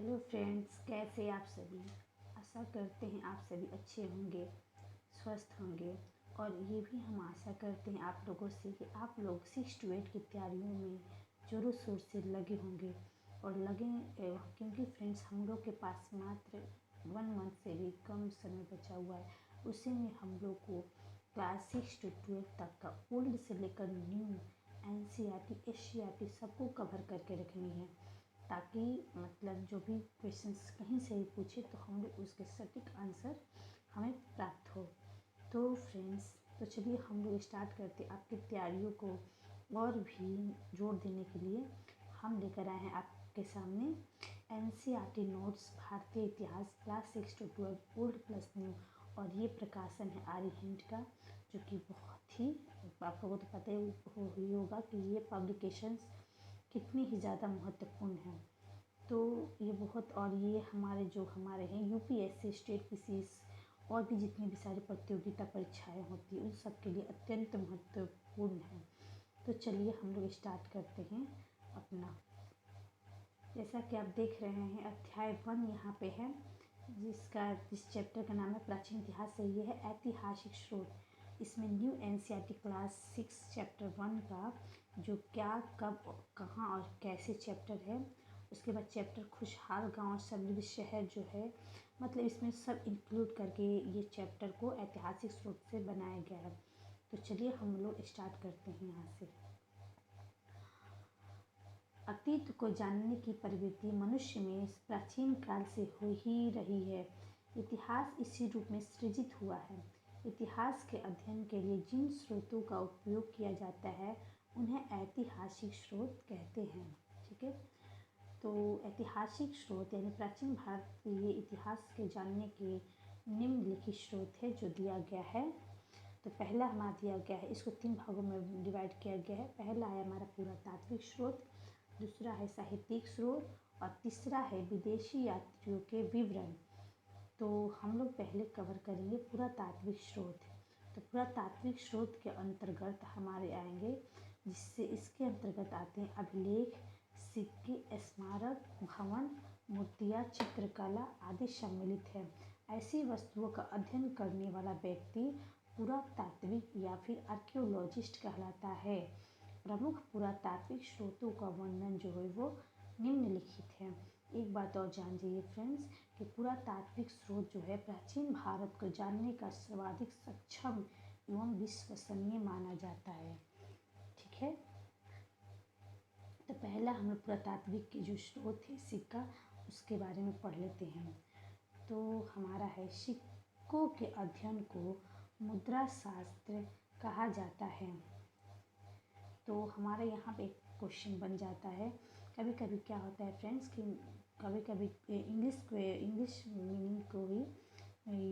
Hello friends, कैसे आप सभी। आशा करते हैं आप सभी अच्छे होंगे, स्वस्थ होंगे। और ये भी हम आशा करते हैं आप लोगों से कि आप लोग 6 to 8 की तैयारियों में ज़ोरों शोर से लगे होंगे और क्योंकि फ्रेंड्स हम लोग के पास मात्र 1 मंथ से भी कम समय बचा हुआ है। उसी में हम लोग को क्लास 6 to 12 तक का ओल्ड से लेकर न्यू NCERT SCERT सबको कवर करके रखनी है, ताकि मतलब जो भी क्वेश्चंस कहीं से भी पूछे तो हम लोग उसके सटीक आंसर हमें प्राप्त हो। तो फ्रेंड्स, तो चलिए हम लोग स्टार्ट करते आपकी तैयारियों को और भी जोर देने के लिए हम लेकर आए हैं आपके सामने NCERT नोट्स भारतीय इतिहास class 6 to 12 old plus new. और ये प्रकाशन है आर्यभट्ट का, जो कि बहुत ही आप लोगों को तो पता ही होगा कि ये पब्लिकेशंस कितनी ही ज़्यादा महत्वपूर्ण है। तो ये बहुत, और ये हमारे हैं UPSC स्टेट पीसीएस और भी जितनी भी सारी प्रतियोगिता परीक्षाएं होती हैं उन सब के लिए अत्यंत महत्वपूर्ण है। तो चलिए हम लोग स्टार्ट करते हैं अपना। जैसा कि आप देख रहे हैं अध्याय 1 यहाँ पे है, जिस चैप्टर का नाम है प्राचीन इतिहास से। ये है ऐतिहासिक स्रोत। इसमें न्यू NCERT क्लास 6 चैप्टर 1 का जो क्या, कब, कहाँ और कैसे चैप्टर है। उसके बाद चैप्टर खुशहाल गांव और समृद्ध शहर जो है, मतलब इसमें सब इंक्लूड करके ये चैप्टर को ऐतिहासिक स्रोत से बनाया गया है। तो चलिए हम लोग स्टार्ट करते हैं यहाँ से। अतीत को जानने की प्रवृत्ति मनुष्य में प्राचीन काल से हो ही रही है। इतिहास इसी रूप में सृजित हुआ है। इतिहास के अध्ययन के लिए जिन स्रोतों का उपयोग किया जाता है उन्हें ऐतिहासिक स्रोत कहते हैं। ठीक है, तो ऐतिहासिक स्रोत यानी प्राचीन भारतीय इतिहास के जानने के निम्नलिखित स्रोत है जो दिया गया है। तो पहला हमारा दिया गया है, इसको 3 भागों में डिवाइड किया गया है। पहला है हमारा पुरातात्विक स्रोत, दूसरा है साहित्यिक स्रोत और तीसरा है विदेशी यात्रियों के विवरण। तो हम लोग पहले कवर करेंगे पुरातात्विक स्रोत। तो पुरातात्विक स्रोत के अंतर्गत हमारे आएंगे, जिससे इसके अंतर्गत आते हैं अभिलेख, सिक्के, स्मारक, भवन, मूर्तियाँ, चित्रकला आदि सम्मिलित है। ऐसी वस्तुओं का अध्ययन करने वाला व्यक्ति पुरातात्विक या फिर आर्कियोलॉजिस्ट कहलाता है। प्रमुख पुरातात्विक स्रोतों का वर्णन जो है वो निम्नलिखित है। एक बात और जान जाइए फ्रेंड्स कि पुरातात्विक स्रोत जो है प्राचीन भारत को जानने का सर्वाधिक सक्षम एवं विश्वसनीय माना जाता है। ठीक है, तो पहला हम लोग पुरातात्विक के जो स्रोत है सिक्का, उसके बारे में पढ़ लेते हैं। तो हमारा है सिक्कों के अध्ययन को मुद्रा शास्त्र कहा जाता है। तो हमारे यहाँ पे एक क्वेश्चन बन जाता है। कभी कभी क्या होता है फ्रेंड्स कि कभी कभी इंग्लिश मीनिंग को ही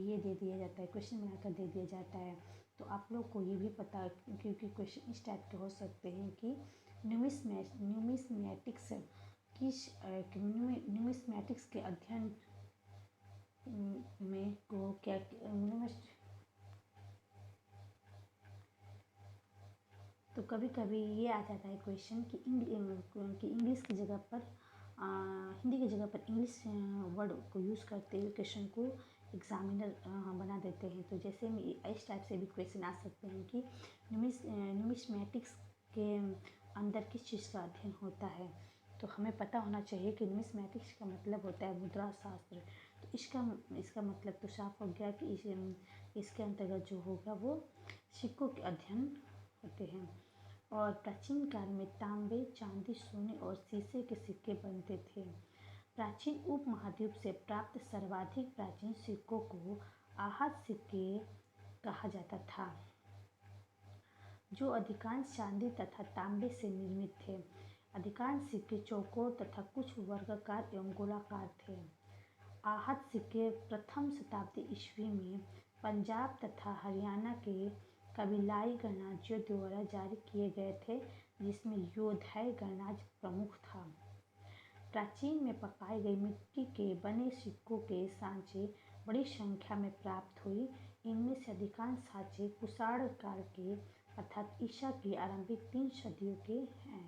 ये दे दिया जाता है, क्वेश्चन बनाकर दे दिया जाता है। तो आप लोग को ये भी पता, क्योंकि क्वेश्चन इस टाइप के हो सकते हैं कि न्यूमिस्मैटिक्स न्यूमिस्मैटिक्स के अध्ययन में को क्या तो कभी कभी ये आ जाता है क्वेश्चन कि इंग्लिश की जगह पर हिंदी की जगह पर इंग्लिश वर्ड को यूज़ करते हुए क्वेश्चन को एग्जामिनर बना देते हैं। तो जैसे में इस टाइप से भी क्वेश्चन आ सकते हैं कि न्यूमिस्मैटिक्स के अंदर किस चीज़ का अध्ययन होता है। तो हमें पता होना चाहिए कि न्यूमिस्मैटिक्स का मतलब होता है मुद्रा शास्त्र। तो इसका मतलब तो साफ हो गया कि इसके अंतर्गत जो होगा वो सिक्कों के अध्ययन होते हैं। और प्राचीन काल में तांबे, चांदी, सोने और शीशे के सिक्के बनते थे। प्राचीन उपमहाद्वीप से प्राप्त सर्वाधिक प्राचीन सिक्कों को आहत सिक्के कहा जाता था, जो अधिकांश चांदी तथा तांबे से निर्मित थे। अधिकांश सिक्के चौकोर तथा कुछ वर्गाकार एवं गोलाकार थे। आहत सिक्के प्रथम शताब्दी ईस्वी में पंजाब तथा हरियाणा के कबीलाई गणराज्यों द्वारा जारी किए गए थे, जिसमें योधाई गणराज्य प्रमुख था। प्राचीन में पकाई गई मिट्टी के बने सिक्कों के सांचे बड़ी संख्या में प्राप्त हुई। इनमें से अधिकांश सांचे कुषाण काल के अर्थात ईसा की आरंभिक 3 सदियों के हैं।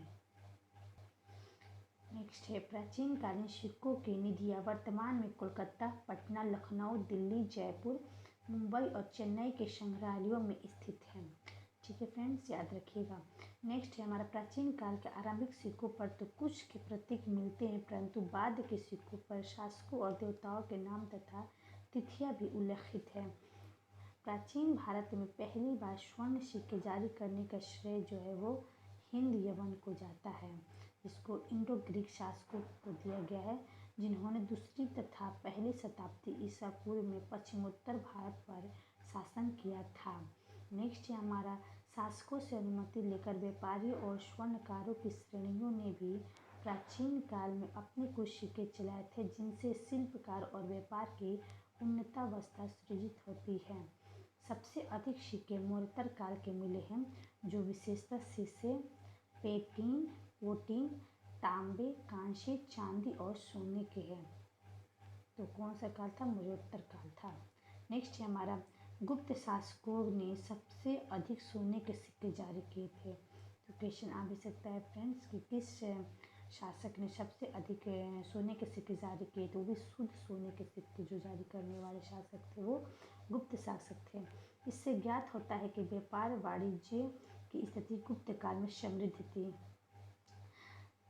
नेक्स्ट है प्राचीन कालीन सिक्कों की निधियाँ वर्तमान में कोलकाता, पटना, लखनऊ, दिल्ली, जयपुर, मुंबई और चेन्नई के संग्रहालयों में स्थित हैं। ठीक है फ्रेंड्स, याद रखिएगा। नेक्स्ट है हमारा प्राचीन काल के आरंभिक सिक्कों पर तो कुछ के प्रतीक मिलते हैं, परंतु बाद के सिक्कों पर शासकों और देवताओं के नाम तथा तिथियां भी उल्लेखित है। प्राचीन भारत में पहली बार स्वर्ण सिक्के जारी करने का श्रेय जो है वो हिंद यवन को जाता है, जिसको इंडो ग्रीक शासकों को दिया गया है, जिन्होंने दूसरी तथा पहली शताब्दी ईसा पूर्व में पश्चिमोत्तर भारत पर शासन किया था। नेक्स्ट है हमारा शासकों से अनुमति लेकर व्यापारियों और स्वर्णकारों की श्रेणियों ने भी प्राचीन काल में अपने कुछ सिक्के चलाए थे, जिनसे शिल्पकार और व्यापार की उन्नतावस्था सृजित होती है। सबसे अधिक सिक्के मौर्य काल के मिले हैं, जो विशेषतः शीशे, पेटीन, वोटीन, तांबे, कांसे, चांदी और सोने के हैं। तो कौन सा काल था? मौर्योत्तर काल था। नेक्स्ट है हमारा गुप्त शासकों ने सबसे अधिक सोने के सिक्के जारी किए थे। तो क्वेश्चन आ भी सकता है फ्रेंड्स कि किस शासक ने सबसे अधिक सोने के सिक्के जारी किए, तो वो भी शुद्ध सोने के सिक्के जो जारी करने वाले शासक थे वो गुप्त शासक थे। इससे ज्ञात होता है कि व्यापार वाणिज्य की स्थिति गुप्त काल में समृद्ध थी।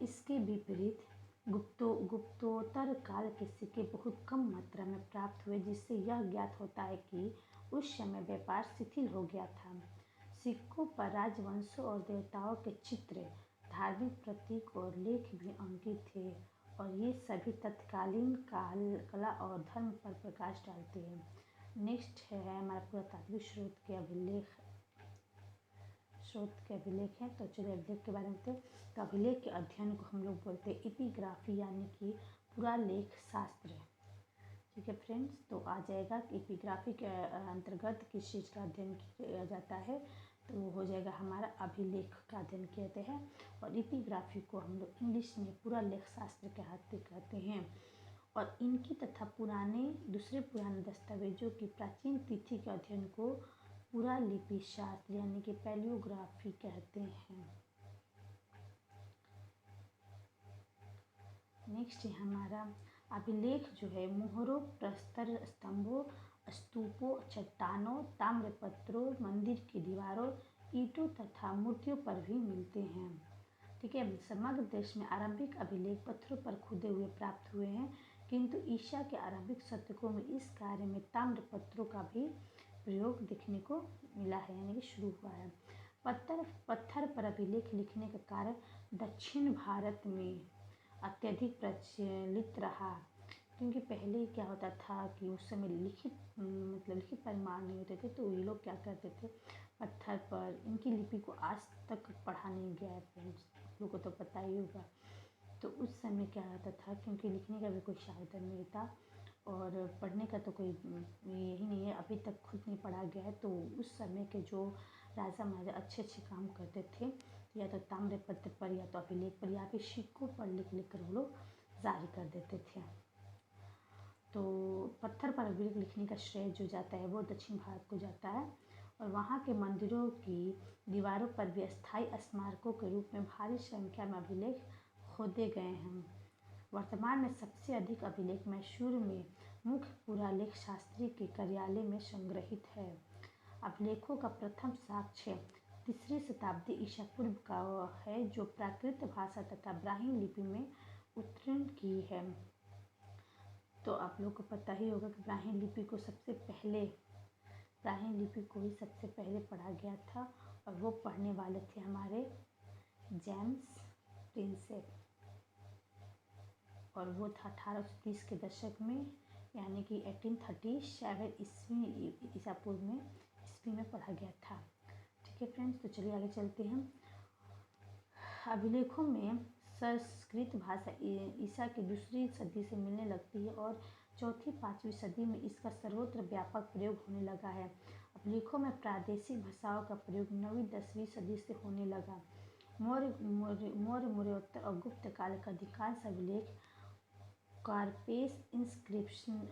इसके विपरीत गुप्तोत्तर काल के सिक्के बहुत कम मात्रा में प्राप्त हुए, जिससे यह ज्ञात होता है कि उस समय व्यापार शिथिल हो गया था। सिक्कों पर राजवंशों और देवताओं के चित्र, धार्मिक प्रतीक और लेख भी अंकित थे, और ये सभी तत्कालीन कला और धर्म पर प्रकाश डालते हैं। नेक्स्ट है हमारा पुरातात्विक स्रोत के अभिलेख हैं। तो चलिए अभिलेख के बारे में बताते हैं। तो अभिलेख के अध्ययन को हम लोग बोलते हैं एपिग्राफी, यानी कि पुरालेख शास्त्र। ठीक है फ्रेंड्स, तो आ जाएगा कि एपिग्राफी के अंतर्गत किस चीज़ का अध्ययन किया जाता है, तो वो हो जाएगा हमारा अभिलेख का अध्ययन कहते हैं। और एपिग्राफी को हम लोग इंग्लिश में पुरालेख शास्त्र कहते हैं। और इनकी तथा दूसरे पुराने दस्तावेजों की प्राचीन तिथि के अध्ययन को पुरालिपि शास्त्र यानी कि पैलियोग्राफी कहते हैं। नेक्स्ट है हमारा अभिलेख जो है मोहरों, प्रस्तर स्तंभों, स्तूपों, चट्टानों, ताम्रपत्रों, मंदिर की दीवारों, ईंटों तथा मूर्तियों पर भी मिलते हैं। ठीक है, समग्र देश में आरंभिक अभिलेख पत्थरों पर खुदे हुए प्राप्त हुए हैं, किंतु ईसा के आरंभिक शतकों में इस कार्य में ताम्रपत्रों का भी प्रयोग देखने को मिला है, यानी कि शुरू हुआ है। पत्थर पर अभिलेख लिखने का कार्य दक्षिण भारत में अत्यधिक प्रचलित रहा, क्योंकि पहले क्या होता था कि उस समय लिखित परिमाण नहीं होते थे, तो ये लोग क्या करते थे, पत्थर पर इनकी लिपि को आज तक पढ़ा नहीं गया है फ्रेंड्स, आप लोगों को तो पता ही होगा। तो उस समय क्या होता था, क्योंकि लिखने का भी कोई साधन नहीं था और पढ़ने का तो कोई यही नहीं है, अभी तक खुद नहीं पढ़ा गया है। तो उस समय के जो राजा महाराजा अच्छे काम करते थे, या तो ताम्रपत्र पर या तो अभिलेख पर या फिर सिक्कों पर लिख कर वो लोग जारी कर देते थे। तो पत्थर पर अभिलेख लिखने का श्रेय जो जाता है वो दक्षिण भारत को जाता है, और वहाँ के मंदिरों की दीवारों पर भी अस्थायी स्मारकों के रूप में भारी संख्या में अभिलेख खोदे गए हैं। वर्तमान में सबसे अधिक अभिलेख मैसूर में मुख्य पुरालेख शास्त्री के कार्यालय में संग्रहित है। अभिलेखों का प्रथम साक्ष्य 3री शताब्दी ईसा पूर्व का है, जो प्राकृत भाषा तथा ब्राह्मी लिपि में उत्कीर्ण की है। तो आप लोग को पता ही होगा कि ब्राह्मी लिपि को ही सबसे पहले पढ़ा गया था, और वो पढ़ने वाले थे हमारे जेम्स प्रिंसेप, और वो था 1830 के दशक में, यानी कि 1837 ईसा पूर्व में पढ़ा गया था। ठीक है फ्रेंड्स, तो चलिए आगे चलते हैं। अभिलेखों में संस्कृत भाषा ईसा की 2री सदी से मिलने लगती है, और 4ठी-5वीं सदी में इसका सर्वत्र व्यापक प्रयोग होने लगा है। अभिलेखों में प्रादेशिक भाषाओं का प्रयोग 9वीं-10वीं सदी से होने लगा। मौर्योत्तर और गुप्त काल का अधिकांश अभिलेख कार्पेस इंस्क्रिप्शनम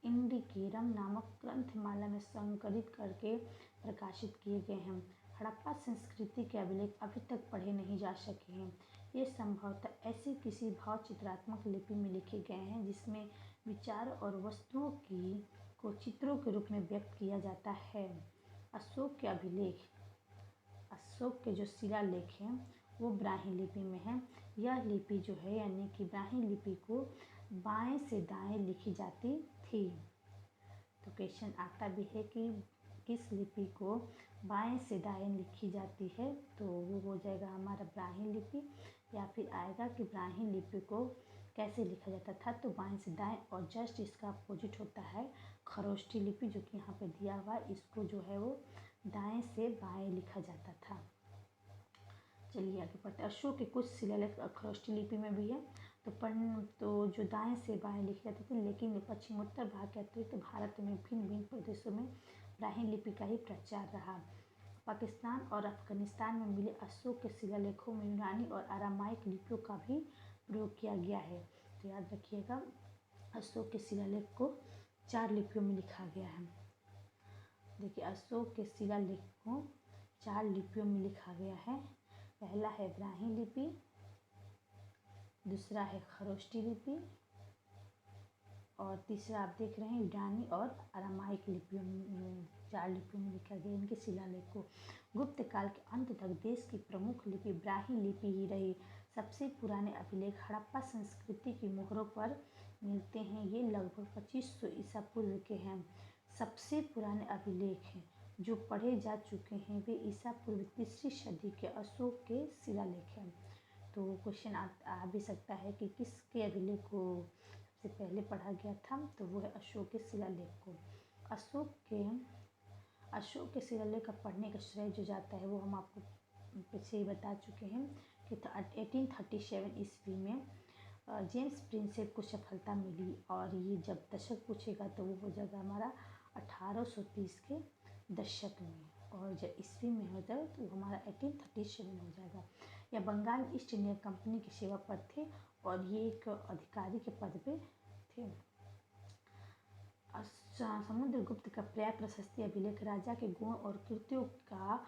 इंडिकेरम नामक ग्रंथमाला में संकलित करके प्रकाशित किए गए हैं। हड़प्पा संस्कृति के अभिलेख अभी तक पढ़े नहीं जा सके हैं, ये संभवतः ऐसी किसी भाव चित्रात्मक लिपि में लिखे गए हैं जिसमें विचार और वस्तुओं की को चित्रों के रूप में व्यक्त किया जाता है। अशोक के अभिलेख, अशोक के जो शिलालेख हैं वो ब्राह्मी लिपि में है। यह लिपि जो है यानी कि ब्राह्मी लिपि को बाएं से दाएं लिखी जाती थी। तो क्वेश्चन आता भी है कि किस लिपि को बाएं से दाएं लिखी जाती है, तो वो हो जाएगा हमारा ब्राह्मी लिपि। या फिर आएगा कि ब्राह्मी लिपि को कैसे लिखा जाता था, तो बाएं से दाएं, और जस्ट इसका अपोजिट होता है खरोष्ठी लिपि जो कि यहाँ पे दिया हुआ है। इसको जो है वो दाएं से बाएं लिखा जाता था। चलिए आगे पढ़ते हैं। अशोक के कुछ शिलालेख खरोष्ठी लिपि में भी है। तो जो दाएं से बाएं लिखे जाते थे, लेकिन पश्चिमोत्तर भाग के अतिरिक्त भारत में भिन्न भिन्न प्रदेशों में ब्राह्मी लिपि का ही प्रचार रहा। पाकिस्तान और अफगानिस्तान में मिले अशोक के शिलालेखों में यूनानी और अरामाइक लिपियों का भी प्रयोग किया गया है। तो याद रखिएगा, अशोक के शिलालेख को 4 लिपियों में लिखा गया है। देखिए, अशोक के शिलालेख को 4 लिपियों में लिखा गया है। पहला है ब्राह्मी लिपि, दूसरा है खरोष्ठी लिपि, और तीसरा आप देख रहे हैं यूनानी और अरामाइक लिपियों में, 4 लिपियों में लिखा गया इनके शिलालेख को। गुप्त काल के अंत तक देश की प्रमुख लिपि ब्राह्मी लिपि ही रही। सबसे पुराने अभिलेख हड़प्पा संस्कृति की मोहरों पर मिलते हैं। ये लगभग 2500 ईसा पूर्व के हैं। सबसे पुराने अभिलेख हैं जो पढ़े जा चुके हैं वे ईसा पूर्व 3री सदी के अशोक के शिलालेख हैं। तो क्वेश्चन आ भी सकता है कि किसके अभिलेख को सबसे पहले पढ़ा गया था, तो वो है अशोक के शिलालेख को। अशोक के शिलालेख का पढ़ने का श्रेय जो जाता है वो हम आपको पीछे ही बता चुके हैं कि 1837 ईस्वी में जेम्स प्रिंसेप को सफलता मिली, और ये जब दशक पूछेगा तो वो हो जाएगा हमारा 1830 के दशक में, और जब ईस्वी में हो जाए तो हमारा 1837 हो जाएगा। यह बंगाल ईस्ट इंडिया कंपनी की सेवा पर थे और ये एक अधिकारी के पद पे थे। समुद्रगुप्त का प्रयाग प्रशस्ति अभिलेख राजा के गुण और कृत्यों का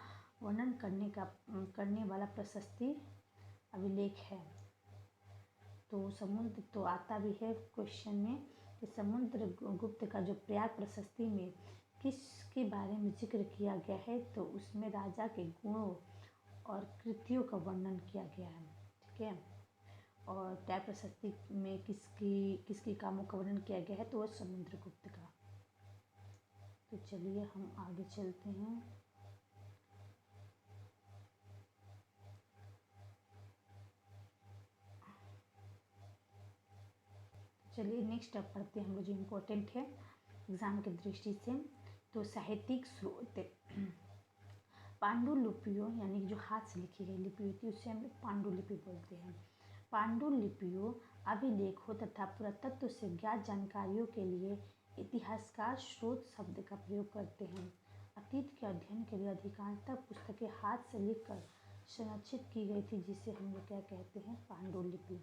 वर्णन करने वाला प्रशस्ति अभिलेख है। तो आता भी है क्वेश्चन में कि समुद्रगुप्त का जो प्रयाग प्रशस्ति में किसके बारे में जिक्र किया गया है, तो उसमें राजा के गुणों और कृतियों का वर्णन किया गया है। ठीक है, और प्रयाग प्रशस्ति में किसकी कामों का वर्णन किया गया है, तो वह समुद्रगुप्त का। तो चलिए हम आगे चलते हैं। चलिए नेक्स्ट अब पढ़ते हैं हम लोग जो इम्पोर्टेंट है एग्जाम की दृष्टि से। तो साहित्यिक स्रोत, पांडुलिपियों यानी जो हाथ से लिखी गई लिपि होती है उससे हम लोग पांडुलिपि बोलते हैं। पांडुलिपियों अभिलेखों तथा पुरातत्व से ज्ञात जानकारियों के लिए इतिहासकार स्रोत शब्द का प्रयोग करते हैं। अतीत के अध्ययन के लिए अधिकांशतः पुस्तकें हाथ से लिखकर संरक्षित की गई थी, जिसे हम लोग क्या कहते हैं, पांडुलिपि।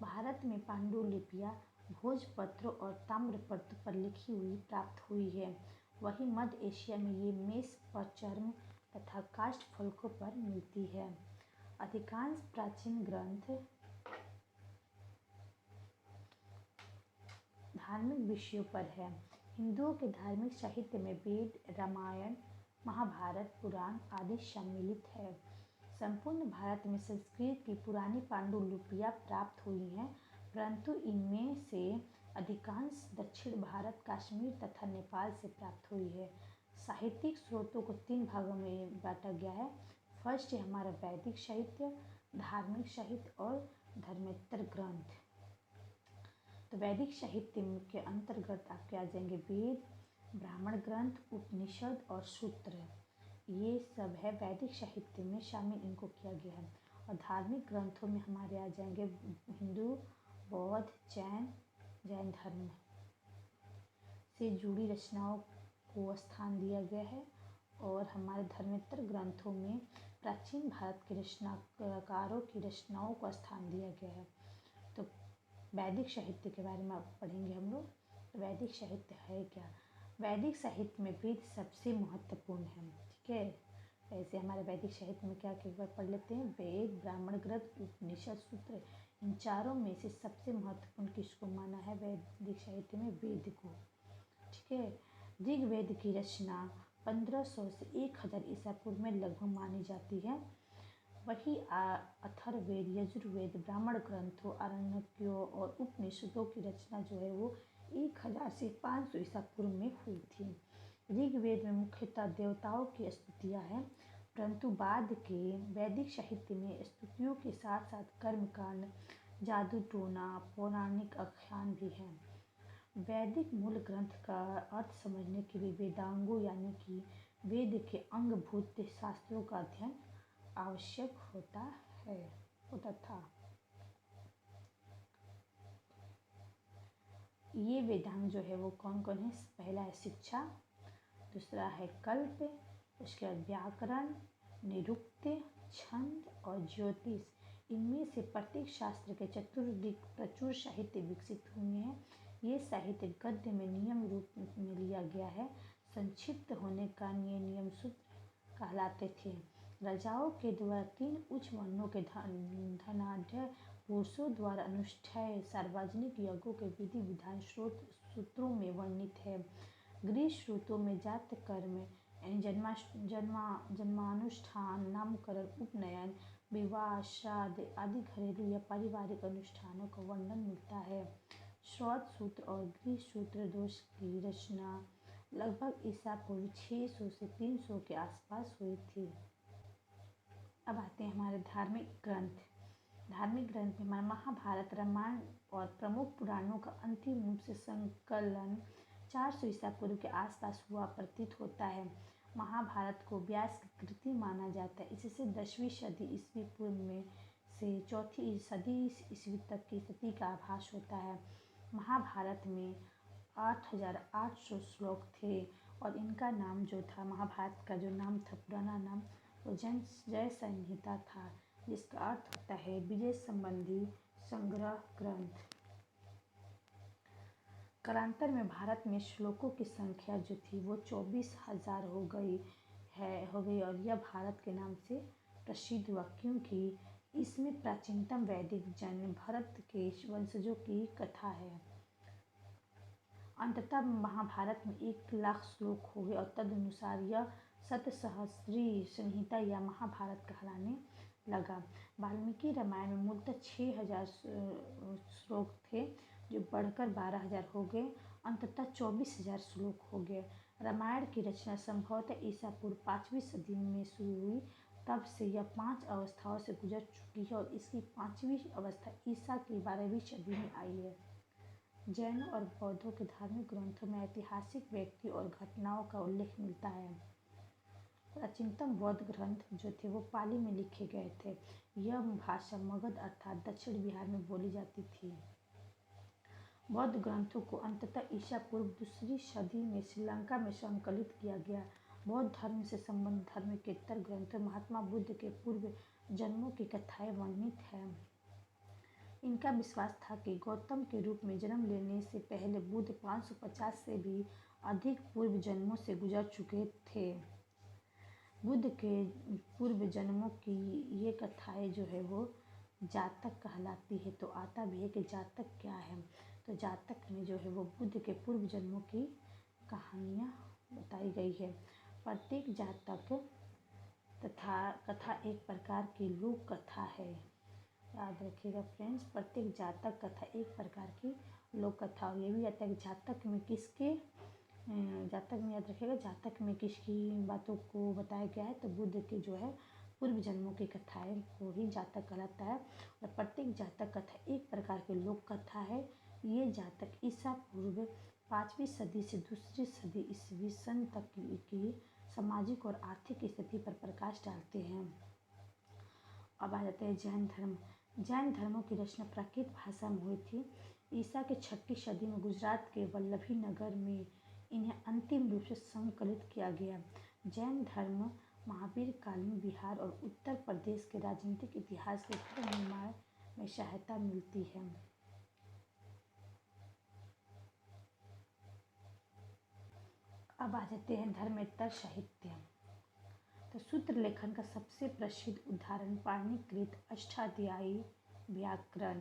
भारत में पांडुलिपियाँ भोजपत्र और ताम्रपत्र पर लिखी हुई प्राप्त हुई है। वहीं मध्य एशिया में ये मेष पर चर्म तथा काष्ठ फलकों पर मिलती है। अधिकांश प्राचीन ग्रंथ धार्मिक विषयों पर है। हिंदुओं के धार्मिक साहित्य में वेद, रामायण, महाभारत, पुराण आदि सम्मिलित है। संपूर्ण भारत में संस्कृत की पुरानी पांडुलिपियाँ प्राप्त हुई हैं, परंतु इनमें से अधिकांश दक्षिण भारत, कश्मीर तथा नेपाल से प्राप्त हुई है। साहित्यिक स्रोतों को 3 भागों में बांटा गया है। फर्स्ट है हमारा वैदिक साहित्य, धार्मिक साहित्य और धर्मेतर ग्रंथ। तो वैदिक साहित्य के अंतर्गत आपके आ जाएंगे वेद, ब्राह्मण ग्रंथ, उपनिषद और सूत्र। ये सब है वैदिक साहित्य में शामिल, इनको किया गया है। और धार्मिक ग्रंथों में हमारे आ जाएंगे हिंदू, बौद्ध, जैन धर्म से जुड़ी रचनाओं को स्थान दिया गया है। और हमारे धर्मेतर ग्रंथों में प्राचीन भारत के रचनाकारों की रचनाओं को स्थान दिया गया है। तो वैदिक साहित्य के बारे में आप पढ़ेंगे हम लोग। तो वैदिक साहित्य है क्या? वैदिक साहित्य में वेद सबसे महत्वपूर्ण है। ठीक है, ऐसे हमारे वैदिक साहित्य में क्या क्या पढ़ लेते हैं, वेद, ब्राह्मण ग्रंथ, उपनिषद, सूत्र। इन चारों में से सबसे महत्वपूर्ण किसको माना है वैदिक साहित्य में? वेद को। ठीक है। ऋग्वेद की रचना 1500 से 1000 ईसा पूर्व में लगभग मानी जाती है। वही अथर्ववेद, यजुर्वेद, ब्राह्मण ग्रंथों, आरण्यकों और उपनिषदों की रचना जो है वो 1000 से 500 ईसा पूर्व में हुई थी। ऋग्वेद में मुख्यतः देवताओं की स्तुतियाँ हैं, परंतु बाद के वैदिक साहित्य में स्तुतियों के साथ साथ कर्मकांड, जादू टोना, पौराणिक आख्यान भी हैं। वैदिक मूल ग्रंथ का अर्थ समझने के लिए वेदांगों यानी कि वेद के अंगभूत शास्त्रों का अध्ययन आवश्यक होता था। ये वेदांग जो है वो कौन कौन है? पहला है शिक्षा, दूसरा है कल्प, उसके बाद व्याकरण, निरुक्ति, छंद और ज्योतिष। इनमें से प्रत्येक शास्त्र के चतुर्दिक प्रचुर साहित्य विकसित हुए हैं। ये साहित्य गद्य में नियम रूप में लिया गया है। संक्षिप्त होने का ये नियम सूत्र कहलाते थे। राजाओं के द्वारा 3 उच्च वर्णों के धनाढ्य पुरुषों द्वारा अनुष्ठेय सार्वजनिक यज्ञों के विधि विधान सूत्रों में वर्णित है। ग्रीक सूत्रों में जात कर्म, जन्मानुष्ठान, नामकरण, उपनयन, विवाह, श्राद्ध आदि घरेलू या पारिवारिक अनुष्ठानों का वर्णन मिलता है। श्रौत सूत्र और गृह सूत्र दोष की रचना लगभग ईसा पूर्व 600 से 300 के आसपास हुई थी। अब आते हैं हमारे धार्मिक ग्रंथ। धार्मिक ग्रंथ में हमारा महाभारत, रामायण और प्रमुख पुराणों का अंतिम रूप से संकलन 400 ईसा पूर्व के आसपास हुआ प्रतीत होता है। महाभारत को व्यास की कृति माना जाता है। इससे 10वीं सदी ईस्वी पूर्व में से 4वीं सदी ईस्वी तक की स्थिति का आभास होता है। महाभारत में 8800 श्लोक थे और इनका नाम जो था, महाभारत का जो नाम था, पुराना नाम, वो जय संहिता था, जिसका अर्थ होता है विजय संबंधी संग्रह ग्रंथ। कालांतर में भारत में श्लोकों की संख्या जो थी वो 24,000 हो गई और यह भारत के नाम से प्रसिद्ध हुआ, क्योंकि इसमें प्राचीनतम वैदिक जन्म भरत के वंशजों की कथा है। अंततः महाभारत में 1,00,000 श्लोक हो गए और तदनुसार यह सतसहस्री संहिता या महाभारत कहलाने लगा। वाल्मीकि रामायण में मूलतः 6,000 श्लोक थे, जो बढ़कर 12,000 हो गए। अंततः 24,000 श्लोक हो गए। रामायण की रचना संभवतः ईसा पूर्व 5वीं सदी में शुरू हुई। तब से यह 5 अवस्थाओं से गुजर चुकी है और इसकी 5वीं अवस्था ईसा की 12वीं सदी में आई है। जैनों और बौद्धों के धार्मिक ग्रंथों में ऐतिहासिक व्यक्ति और घटनाओं का उल्लेख मिलता है। प्राचीनतम बौद्ध ग्रंथ जो थे वो पाली में लिखे गए थे। यह भाषा मगध अर्थात दक्षिण बिहार में बोली जाती थी। बौद्ध ग्रंथों को अंततः ईसा पूर्व 2री सदी में श्रीलंका में संकलित किया गया। बौद्ध धर्म से संबंधित धर्मेतर ग्रंथों में महात्मा बुद्ध के पूर्व जन्मों की कथाएं वर्णित हैं। इनका विश्वास था कि गौतम के रूप में जन्म लेने से पहले बुद्ध 550 से भी अधिक पूर्व जन्मों से गुजर चुके थे। बुद्ध के पूर्व जन्मों की ये कथाएं जो है वो जातक कहलाती है। तो आता भी है कि जातक क्या है। तो जातक में जो है वो बुद्ध के पूर्व जन्मों की कहानियाँ बताई गई है। प्रत्येक जातक तथा कथा एक प्रकार की लोक कथा है। याद रखिएगा फ्रेंड्स, प्रत्येक जातक कथा एक प्रकार की लोक कथा। और ये भी आता है कि जातक में याद रखिएगा, जातक में किसकी बातों को बताया गया है। तो बुद्ध के जो है पूर्व जन्मों की कथाएं को ही जातक कहलाता है। और प्रत्येक जातक कथा एक प्रकार की लोक कथा है। ये जातक ईसा पूर्व 5वीं सदी से 2री सदी ईस्वी सन तक की सामाजिक और आर्थिक स्थिति पर प्रकाश डालते हैं। अब आ जाते हैं जैन धर्म। जैन धर्मों की रचना प्राकृत भाषा में हुई थी। ईसा के 6ठी सदी में गुजरात के वल्लभी नगर में इन्हें अंतिम रूप से संकलित किया गया। जैन धर्म महावीर कालीन बिहार और उत्तर प्रदेश के राजनीतिक इतिहास के पुनर्निर्माण में सहायता मिलती है। अब आ जाते हैं धर्मेतर साहित्य। तो सूत्र लेखन का सबसे प्रसिद्ध उदाहरण पाणिनिकृत अष्टाध्यायी व्याकरण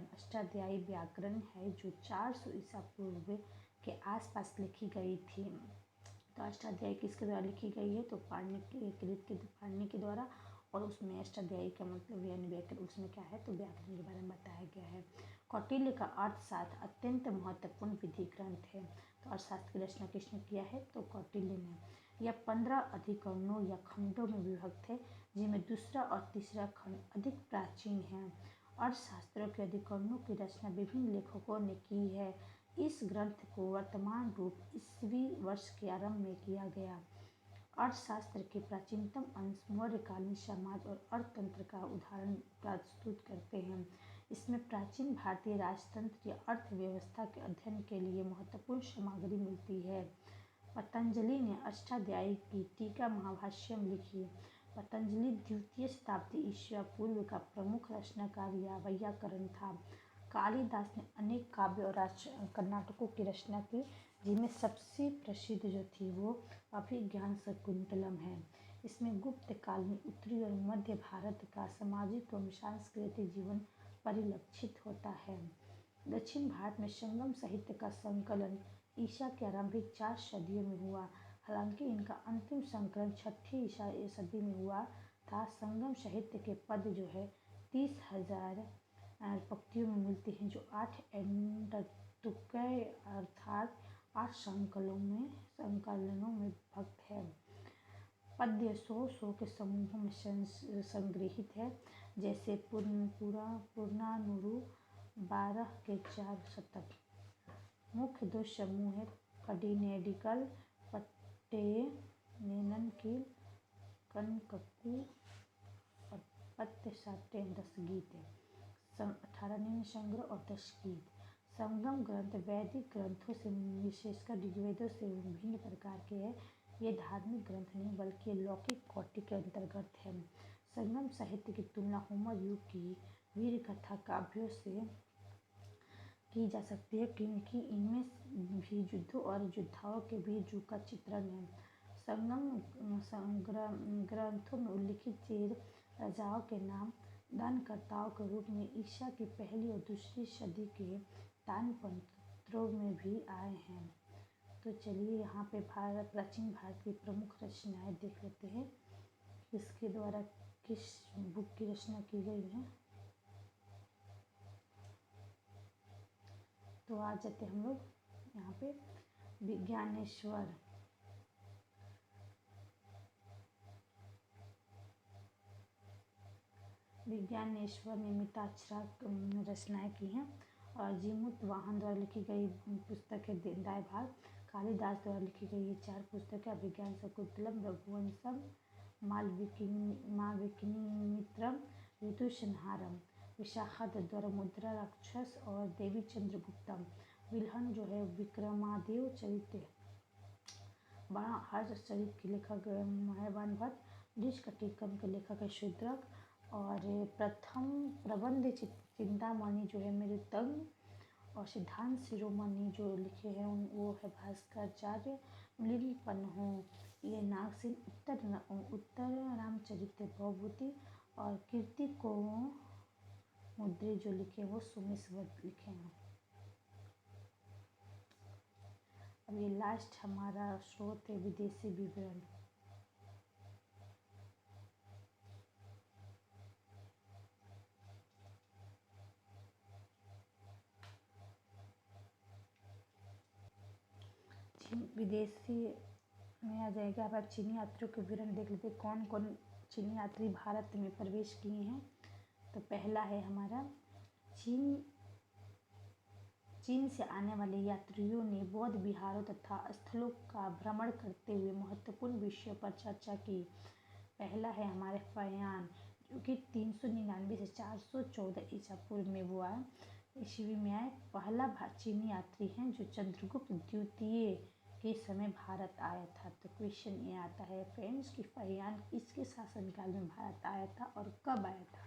है, जो 400 ईसा पूर्व के आसपास लिखी गई थी। तो अष्टाध्यायी किसके द्वारा लिखी गई है? तो पाणिनि के द्वारा। और उसमें अष्टाध्यायी का मतलब यानी व्याकरण, उसमें क्या है तो व्याकरण के बारे में बताया गया है। कौटिल्य का अर्थशास्त्र अत्यंत महत्वपूर्ण विधि ग्रंथ है। तो अर्थशास्त्र की रचना किसने किया है? तो कौटिल्य ने। यह 15 अधिकरणों या खंडों में विभक्त है, जिनमें दूसरा और तीसरा खंड अधिक प्राचीन है। अर्थशास्त्रों के अधिकरणों की रचना विभिन्न लेखकों ने की है। इस ग्रंथ को वर्तमान रूप ईस्वी वर्ष के आरंभ में किया गया। अर्थशास्त्र के प्राचीनतम अंश मौर्यकालीन समाज और अर्थतंत्र का उदाहरण प्रस्तुत करते हैं। इसमें प्राचीन भारतीय राजतंत्र या अर्थव्यवस्था के अध्ययन के लिए महत्वपूर्ण सामग्री मिलती है। पतंजलि ने अष्टाध्यायी की टीका महाभाष्यम लिखी। पतंजलि द्वितीय शताब्दी ईसा पूर्व का प्रमुख रचनाकार या वैयाकरण था। कालिदास ने अनेक काव्य और कर्नाटकों की रचना की, जिनमें सबसे प्रसिद्ध जो थी वो अभिज्ञान शकुंतलम है। इसमें गुप्त काल में उत्तरी और मध्य भारत का सामाजिक एवं सांस्कृतिक जीवन परिलक्षित होता है। दक्षिण भारत में संगम साहित्य का संकलन ईसा के आरंभिक 4 सदियों में हुआ। हालांकि इनका अंतिम संकलन 6वीं ईसाई सदी में हुआ था। संगम साहित्य के पद जो है 30,000 पंक्तियों में मिलती हैं, जो 8 एंटतुक्य अर्थात 8 संकलनों में विभक्त है। पद्य 100 के समूहों में संग्रहित है, जैसे पुरानुरु 12 के 4 शतक। मुख्य 2 समूह है कडिनेडिकल पट्टेनेनकील कनकक्कु और पद्य साट्य 10 गीत है। 18 निम्न संग्रह और 10 गीत। संगम ग्रंथ वैदिक ग्रंथों से विशेषकर ऋग्वेदों से विभिन्न प्रकार के हैं। ये धार्मिक ग्रंथ नहीं बल्कि लौकिक कोटि के अंतर्गत है। संगम साहित्य की तुलना होमर युग की वीर कथा काव्यों से की जा सकती है, क्योंकि इनमें भी युद्धों और योद्धाओं के बीच युग का चित्रण है। संगम ग्रंथों में उल्लिखित चीर राजाओं के नाम दानकर्ताओं के रूप में ईसा की पहली और दूसरी सदी के ताम्रपत्रों में भी आए हैं। तो चलिए यहाँ पे प्राचीन भारत की प्रमुख रचनाएं देख लेते हैं, इसके द्वारा किस बुक की रचना की गई है। तो आ जाते हम लोग यहाँ पे विज्ञानेश्वर। विज्ञानेश्वर ने मिताक्षरा रचनाएं की हैं और जीमूत वाहन द्वारा लिखी गई पुस्तक है दाय भाग। कालिदास द्वारा लिखी गई ये 4 पुस्तकें अभिज्ञान शकुंतलम, रघुवंशम, मालविकनीमित्रम, ऋतुसंहारम। विशाखा दत्त द्वारा मुद्रा राक्षस और देवी चंद्रगुप्तम। विल्हन जो है विक्रमादेव चरित्र, बड़ा हर चरित्र के लेखक है वनभट्ट। डिस्कटिकम के लेखक है शूद्रक। और प्रथम प्रबंध चिंतामणि जो है मृतंग। और सिद्धांत शिरोमणि जो लिखे हैं वो है भास्कराचार्य। मिलिंद पन्हो ये नागसेन। उत्तर रामचरित्र भवभूति। और कीर्ति को मुद्रे जो लिखे वो सोमेश्वर लिखे हैं। अब ये लास्ट हमारा स्रोत है विदेशी विवरण। विदेशी में आ जाएगा। अब आप चीनी यात्रियों के विवरण देख लेते हैं, कौन कौन चीनी यात्री भारत में प्रवेश किए हैं। तो पहला है हमारा चीन से आने वाले यात्रियों ने बौद्ध विहारों तथा स्थलों का भ्रमण करते हुए महत्वपूर्ण विषयों पर चर्चा की। पहला है हमारे फयान, जो कि 399 से 414 ईसा पूर्व में हुआ ईस्वी में आए। पहला चीनी यात्री हैं जो चंद्रगुप्त द्वितीय के समय भारत आया था। तो क्वेश्चन ये आता है फ्रेंड्स कि फयान किसके शासनकाल में भारत आया था और कब आया था।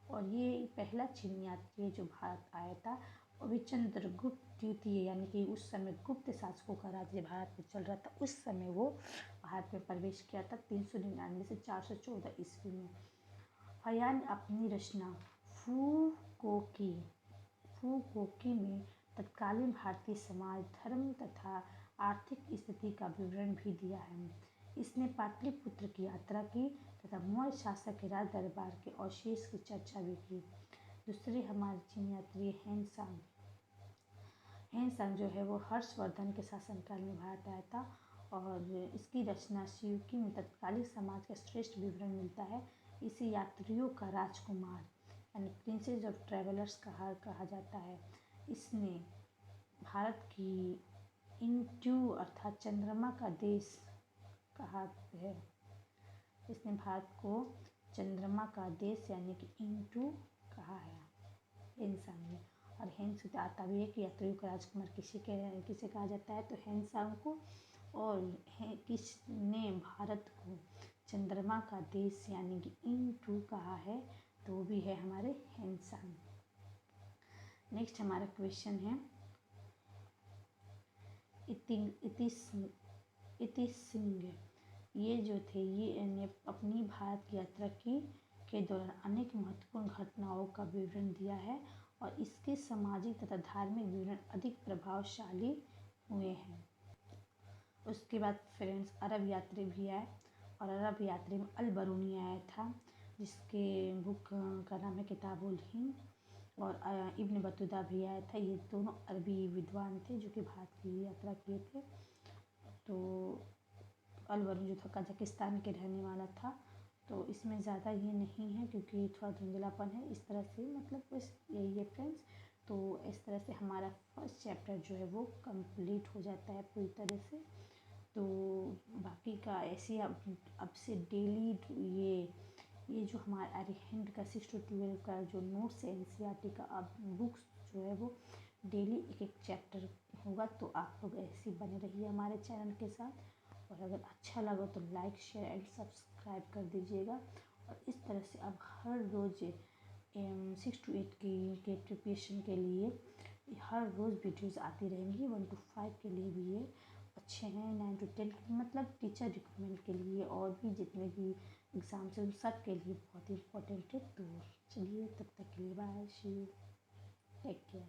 और ये पहला चीनी यात्री जो भारत आया था रविचंद्र गुप्त द्वितीय यानी कि उस समय गुप्त शासकों का राज्य भारत में चल रहा था, उस समय वो भारत में प्रवेश किया था 399 से 414 ईस्वी में। फयान ने अपनी रचना फूकोकी में तत्कालीन भारतीय समाज, धर्म तथा आर्थिक स्थिति का विवरण भी दिया है। इसने पाटलिपुत्र की यात्रा की तथा मौर्य शासक के राज दरबार के अवशेष की चर्चा भी की। दूसरे हमारे चीन यात्री हेनसांग जो है वो हर्षवर्धन के शासनकाल में भारत आया था और इसकी रचना शिवकी में तत्कालीन समाज का श्रेष्ठ विवरण मिलता है। इसे यात्रियों का राजकुमार यानी प्रिंसेस ऑफ ट्रेवलर्स कहा जाता है। इसने भारत की इंटू अर्थात चंद्रमा का देश कहा है। इसने भारत को चंद्रमा का देश यानी कि इंटू कहा है हेनसांग ने। और हेन्स आता भी है कि यात्रियों का राजकुमार किसे कहा जाता है, तो हेनसांग को। और किसने भारत को चंद्रमा का देश यानी कि इंटू कहा है, तो वो भी है हमारे हेनसांग। नेक्स्ट हमारा क्वेश्चन है इति सिंह ये जो थे ये अपनी भारत की यात्रा के दौरान अनेक महत्वपूर्ण घटनाओं का विवरण दिया है और इसके सामाजिक तथा धार्मिक विवरण अधिक प्रभावशाली हुए हैं। उसके बाद फ्रेंड्स अरब यात्री भी आए और अरब यात्री में अल बरूनी आया था, जिसके बुक का नाम है किताबुल हिंद। और इब्न बतूता भी आया था। ये दोनों अरबी विद्वान थे जो कि भारत की यात्रा किए थे। तो अल बरूनी जो था कजाकिस्तान के रहने वाला था। तो इसमें ज़्यादा ये नहीं है क्योंकि थोड़ा धुंधलापन है, इस तरह से मतलब बस यही है फ्रेंड्स। तो इस तरह से हमारा फर्स्ट चैप्टर जो है वो कंप्लीट हो जाता है पूरी तरह से। तो बाकी का ऐसे अब से डेली ये जो हमारा अरिहंत का 6 to 12 का जो नोट्स है NCERT का, अब बुक्स जो है वो डेली एक चैप्टर होगा। तो आप लोग ऐसे ही बने रहिए हमारे चैनल के साथ और अगर अच्छा लगा तो लाइक शेयर एंड सब्सक्राइब कर दीजिएगा। और इस तरह से अब हर रोज़ 6 to 8 के प्रिपरेशन के लिए हर रोज़ वीडियोज़ आती रहेंगी। 1 to 5 के लिए भी ये अच्छे हैं, 9 to 10 मतलब टीचर रिक्रूटमेंट के लिए और भी जितने भी एग्ज़ाम्स हैं सब के लिए बहुत ही इम्पोर्टेंट है। तो चलिए तब तक के लिए bye, see you, take care.